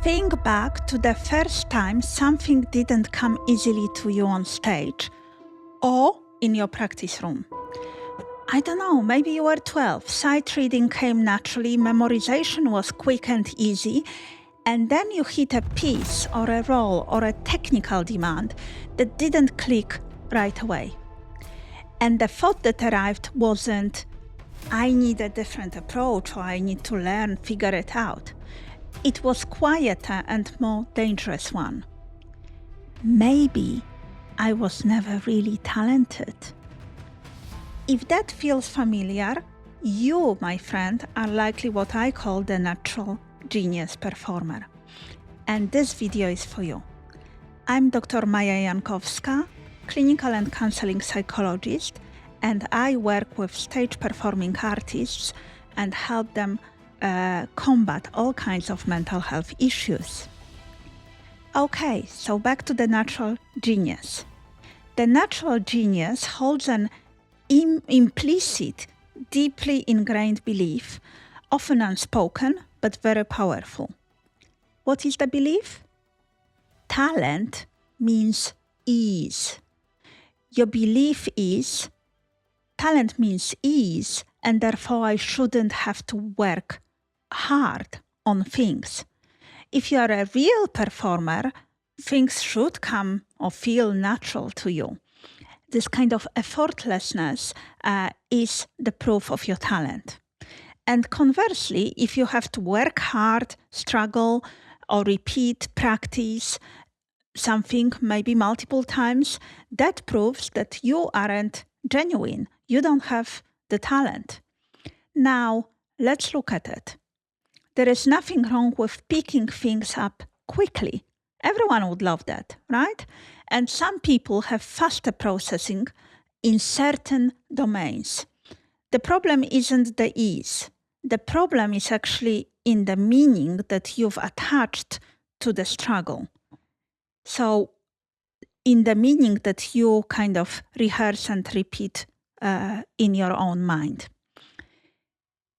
Think back to the first time something didn't come easily to you on stage or in your practice room. I don't know, maybe you were 12, sight reading came naturally, memorization was quick and easy, and then you hit a piece or a role or a technical demand that didn't click right away. And the thought that arrived wasn't, I need a different approach or I need to learn, figure it out. It was quieter and more dangerous one. Maybe I was never really talented. If that feels familiar, you, my friend, are likely what I call the natural genius performer. And this video is for you. I'm Dr. Maja Jankowska, clinical and counseling psychologist, and I work with stage performing artists and help them combat all kinds of mental health issues. Okay, so back to the natural genius. The natural genius holds an implicit, deeply ingrained belief, often unspoken, but very powerful. What is the belief? Talent means ease. Your belief is, talent means ease, and therefore I shouldn't have to work hard on things. If you are a real performer, things should come or feel natural to you. This kind of effortlessness is the proof of your talent. And conversely, if you have to work hard, struggle, or repeat, practice something maybe multiple times, that proves that you aren't genuine. You don't have the talent. Now, let's look at it. There is nothing wrong with picking things up quickly. Everyone would love that, right? And some people have faster processing in certain domains. The problem isn't the ease. The problem is actually in the meaning that you've attached to the struggle. So in the meaning that you kind of rehearse and repeat in your own mind.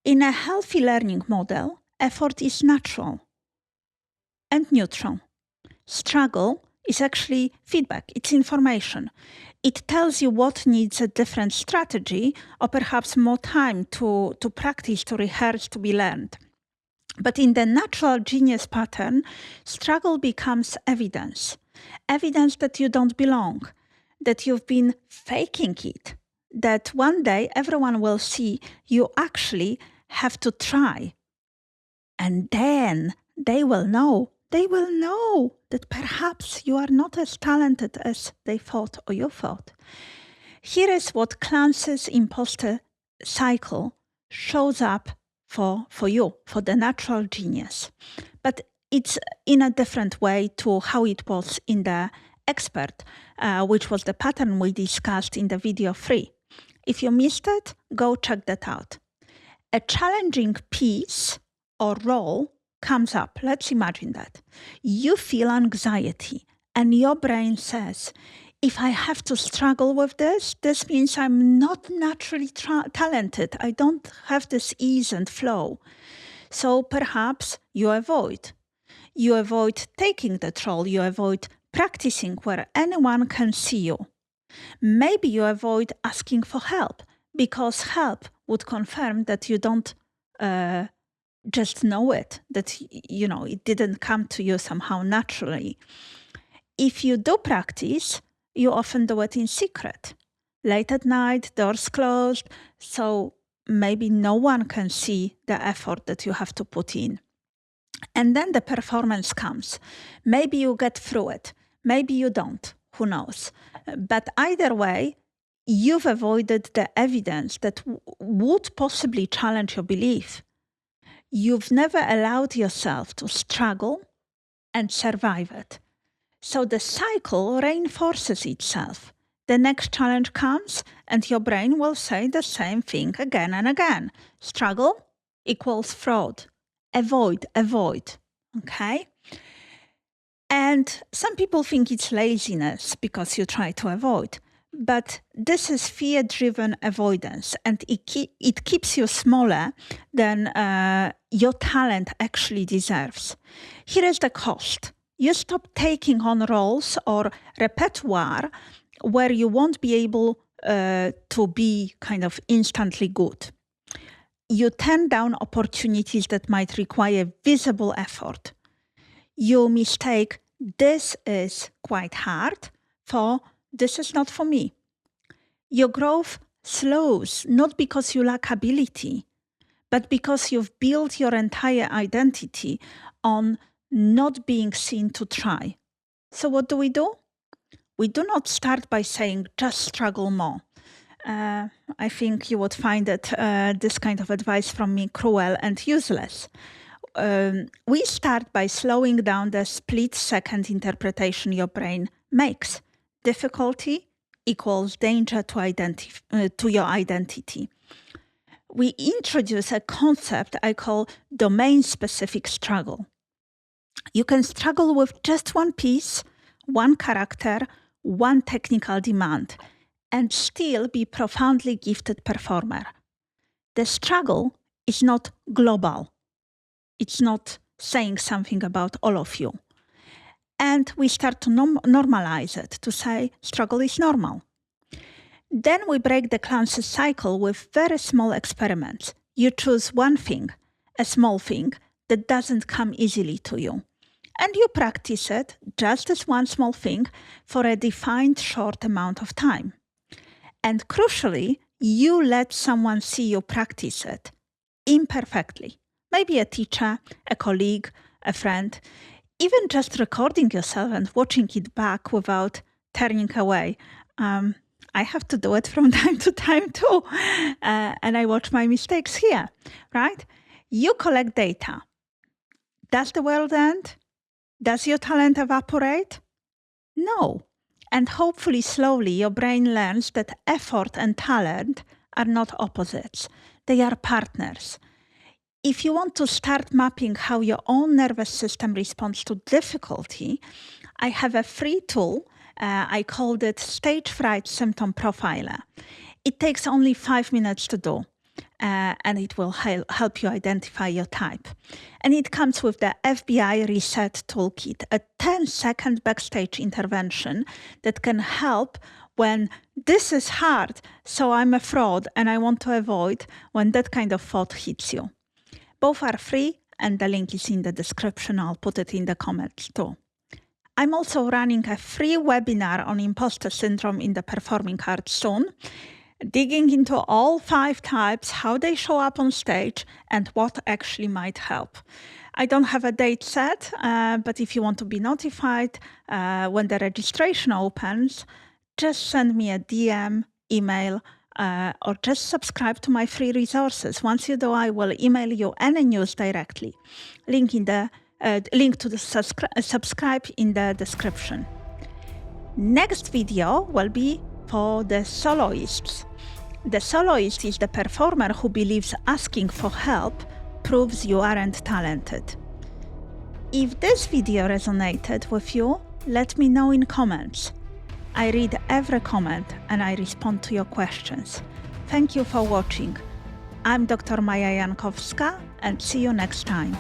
In a healthy learning model, effort is natural and neutral. Struggle is actually feedback, it's information. It tells you what needs a different strategy or perhaps more time to practice, to rehearse, to be learned. But in the natural genius pattern, struggle becomes evidence. Evidence that you don't belong, that you've been faking it, that one day everyone will see you actually have to try. And then they will know that perhaps you are not as talented as they thought or you thought. Here is what Clancy's imposter cycle shows up for you, for the natural genius. But it's in a different way to how it was in the expert, which was the pattern we discussed in the video 3. If you missed it, go check that out. A challenging piece or role comes up. Let's imagine that. You feel anxiety and your brain says, if I have to struggle with this, this means I'm not naturally talented. I don't have this ease and flow. So perhaps you avoid. You avoid taking that role. You avoid practicing where anyone can see you. Maybe you avoid asking for help because help would confirm that you don't just know it, that it didn't come to you somehow naturally. If you do practice, you often do it in secret. Late at night, doors closed, so maybe no one can see the effort that you have to put in. And then the performance comes. Maybe you get through it. Maybe you don't. Who knows? But either way, you've avoided the evidence that would possibly challenge your belief. You've never allowed yourself to struggle and survive it. So the cycle reinforces itself. The next challenge comes and your brain will say the same thing again and again. Struggle equals fraud. Avoid. Okay? And some people think it's laziness because you try to avoid. But this is fear-driven avoidance, and it keeps you smaller than your talent actually deserves. Here is the cost. You stop taking on roles or repertoire where you won't be able to be kind of instantly good. You turn down opportunities that might require visible effort. You mistake this is quite hard for this is not for me. Your growth slows not because you lack ability, but because you've built your entire identity on not being seen to try. So what do? We do not start by saying, just struggle more. I think you would find that this kind of advice from me cruel and useless. We start by slowing down the split-second interpretation your brain makes. Difficulty equals danger to your identity. We introduce a concept I call domain-specific struggle. You can struggle with just one piece, one character, one technical demand, and still be profoundly gifted performer. The struggle is not global. It's not saying something about all of you. And we start to normalize it, to say struggle is normal. Then we break the cleanse cycle with very small experiments. You choose one thing, a small thing, that doesn't come easily to you. And you practice it, just as one small thing, for a defined short amount of time. And crucially, you let someone see you practice it, imperfectly. Maybe a teacher, a colleague, a friend, even just recording yourself and watching it back without turning away. I have to do it from time to time too. And I watch my mistakes here, right? You collect data. Does the world end? Does your talent evaporate? No. And hopefully slowly your brain learns that effort and talent are not opposites. They are partners. If you want to start mapping how your own nervous system responds to difficulty, I have a free tool. I called it Stage Fright Symptom Profiler. It takes only 5 minutes to do, and it will help you identify your type. And it comes with the FBI Reset Toolkit, a 10-second backstage intervention that can help when this is hard, so I'm a fraud and I want to avoid when that kind of thought hits you. Both are free, and the link is in the description. I'll put it in the comments too. I'm also running a free webinar on imposter syndrome in the performing arts soon, digging into all 5 types, how they show up on stage, and what actually might help. I don't have a date set, but if you want to be notified when the registration opens, just send me a DM, email, or just subscribe to my free resources. Once you do, I will email you any news directly. Link to the subscribe in the description. Next video will be for the soloists. The soloist is the performer who believes asking for help proves you aren't talented. If this video resonated with you, let me know in comments. I read every comment and I respond to your questions. Thank you for watching. I'm Dr. Maja Jankowska, and see you next time.